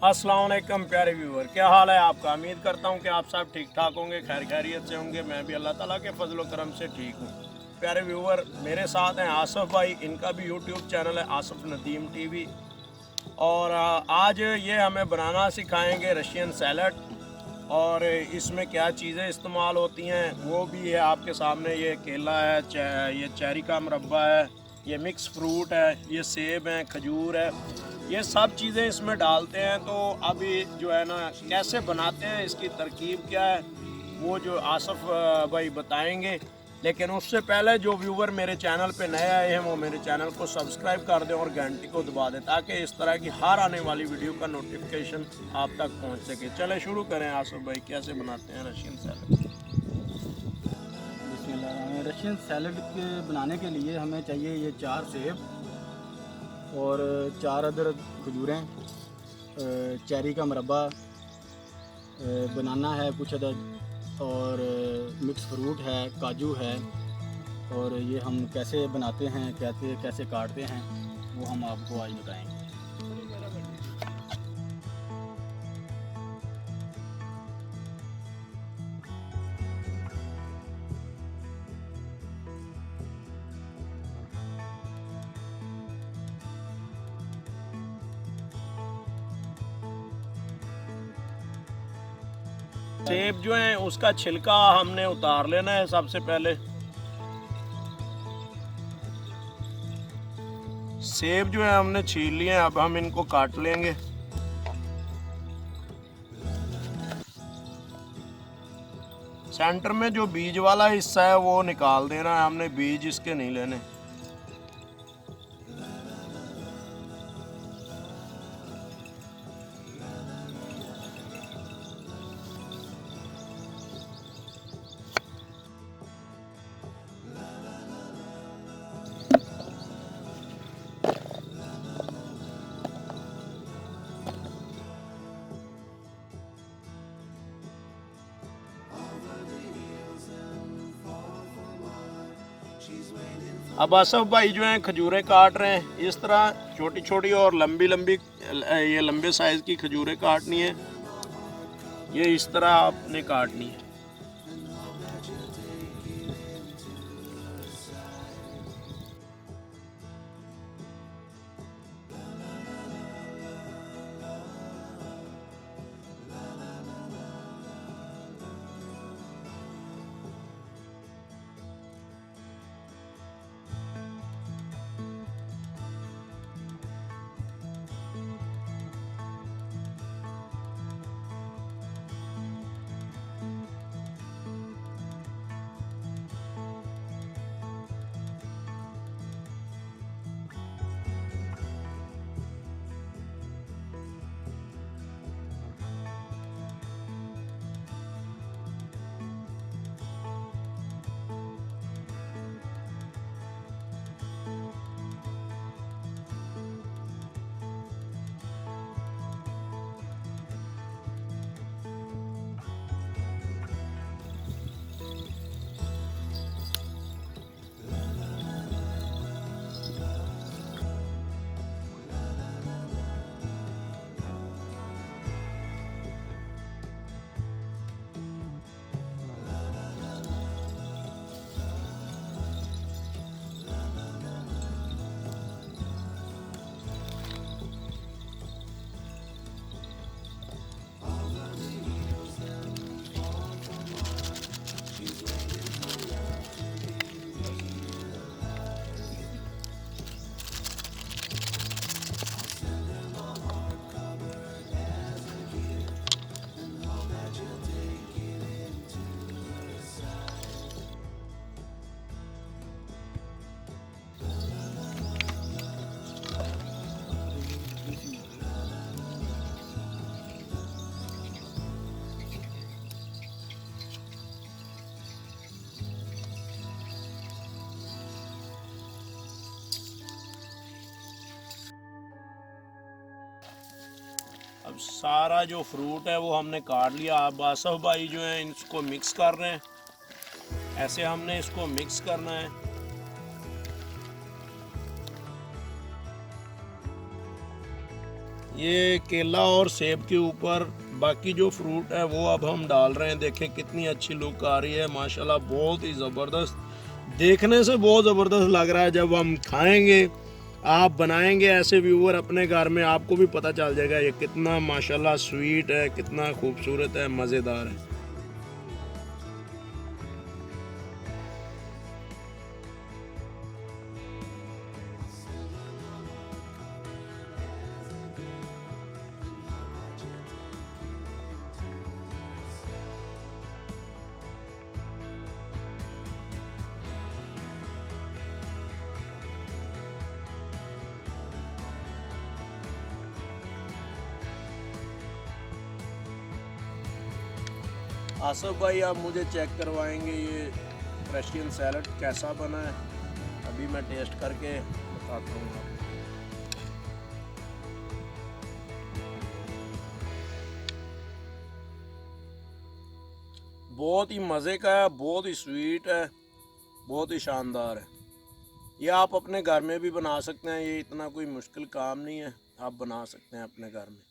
अस्सलाम वालेकुम प्यारे व्यूअर, क्या हाल है आपका। उम्मीद करता हूँ कि आप सब ठीक ठाक होंगे, खैर खैरियत से होंगे। मैं भी अल्लाह ताला के फजल करम से ठीक हूँ। प्यारे व्यूअर, मेरे साथ हैं आसफ़ भाई, इनका भी यूट्यूब चैनल है आसफ़ नदीम टीवी। और आज ये हमें बनाना सिखाएंगे रशियन सैलड। और इसमें क्या चीज़ें इस्तेमाल होती हैं वो भी है आपके सामने। ये केला है, ये चेरी का मुरब्बा है, ये मिक्स फ्रूट है, ये सेब है, खजूर है, ये सब चीज़ें इसमें डालते हैं। तो अभी जो है ना कैसे बनाते हैं, इसकी तरकीब क्या है, वो जो आसफ़ भाई बताएंगे। लेकिन उससे पहले जो व्यूवर मेरे चैनल पे नए आए हैं वो मेरे चैनल को सब्सक्राइब कर दें और घंटी को दबा दें, ताकि इस तरह की हर आने वाली वीडियो का नोटिफिकेशन आप तक पहुंच सके। चले शुरू करें आसफ़ भाई, कैसे बनाते हैं रशियन सैलड। बिस्मिल्लाह। रशियन सैलड के बनाने के लिए हमें चाहिए ये 4 सेब और 4 अदर खजूरें, चेरी का मुरब्बा, बनाना है कुछ अदद, और मिक्स फ्रूट है, काजू है। और ये हम कैसे बनाते हैं, कैसे कैसे काटते हैं, वो हम आपको आज बताएंगे। सेब जो है उसका छिलका हमने उतार लेना है सबसे पहले। सेब जो है हमने छील लिए हैं, अब हम इनको काट लेंगे। सेंटर में जो बीज वाला हिस्सा है वो निकाल देना है हमने, बीज इसके नहीं लेने। अब आसफ भाई जो हैं खजूरें काट रहे हैं, इस तरह छोटी छोटी और लंबी लंबी, ये लंबे साइज़ की खजूरें काटनी है। ये इस तरह आपने काटनी है। अब सारा जो फ्रूट है वो हमने काट लिया। अब आसफ भाई जो है इसको मिक्स कर रहे हैं, ऐसे हमने इसको मिक्स करना है। ये केला और सेब के ऊपर बाकी जो फ्रूट है वो अब हम डाल रहे हैं। देखें कितनी अच्छी लुक आ रही है माशाल्लाह, बहुत ही ज़बरदस्त, देखने से बहुत ज़बरदस्त लग रहा है। जब हम खाएंगे, आप बनाएंगे ऐसे व्यूअर अपने घर में, आपको भी पता चल जाएगा ये कितना माशाल्लाह स्वीट है, कितना खूबसूरत है, मज़ेदार है। आसिफ भाई आप मुझे चेक करवाएंगे ये रशियन सैलड कैसा बना है, अभी मैं टेस्ट करके बताता हूँ आपको। बहुत ही मज़े का है, बहुत ही स्वीट है, बहुत ही शानदार है। ये आप अपने घर में भी बना सकते हैं, ये इतना कोई मुश्किल काम नहीं है, आप बना सकते हैं अपने घर में।